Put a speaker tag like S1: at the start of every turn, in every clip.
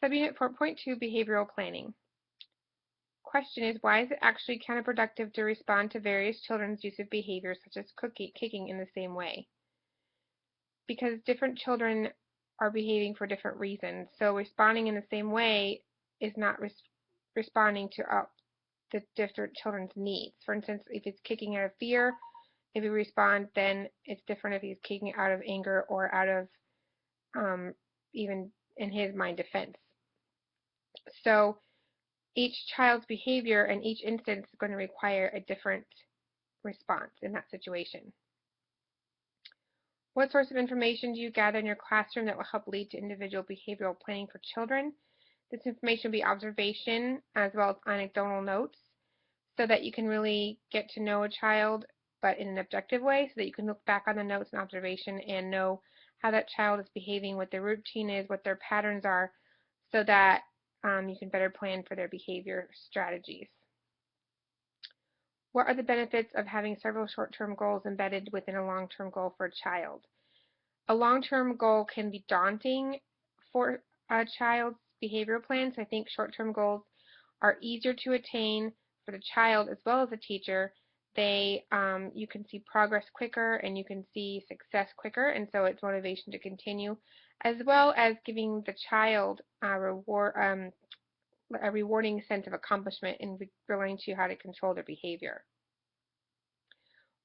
S1: Subunit 4.2, Behavioral Planning. Question is, why is it actually counterproductive to respond to various children's use of behaviors such as kicking in the same way? Because different children are behaving for different reasons. So responding in the same way is not responding to the different children's needs. For instance, if it's kicking out of fear, if you respond, then it's different if he's kicking out of anger or out of even in his mind defense. So each child's behavior and each instance is going to require a different response in that situation. What source of information do you gather in your classroom that will help lead to individual behavioral planning for children? This information will be observation as well as anecdotal notes so that you can really get to know a child, but in an objective way, so that you can look back on the notes and observation and know how that child is behaving, what their routine is, what their patterns are, so that you can better plan for their behavior strategies. What are the benefits of having several short-term goals embedded within a long-term goal for a child? A long-term goal can be daunting for a child's behavioral plan, so I think short-term goals are easier to attain for the child as well as the teacher. You can see progress quicker and you can see success quicker, and so it's motivation to continue, as well as giving the child a rewarding sense of accomplishment in relating to how to control their behavior.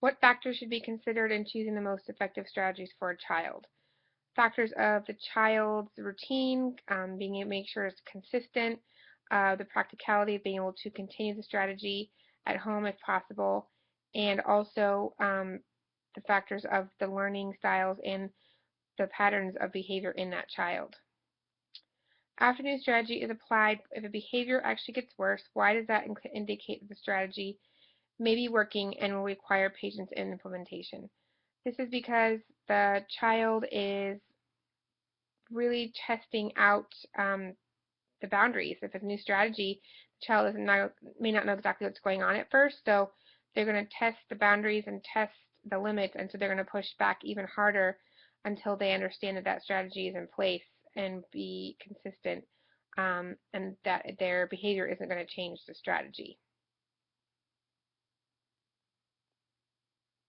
S1: What factors should be considered in choosing the most effective strategies for a child? Factors of the child's routine, being able to make sure it's consistent, the practicality of being able to continue the strategy at home if possible, and also the factors of the learning styles and the patterns of behavior in that child. After a new strategy is applied, if a behavior actually gets worse, why does that indicate that the strategy may be working and will require patience in implementation? This is because the child is really testing out the boundaries. If it's a new strategy, the child may not know exactly what's going on at first, so they're going to test the boundaries and test the limits, and so they're going to push back even harder until they understand that that strategy is in place and be consistent, and that their behavior isn't going to change the strategy.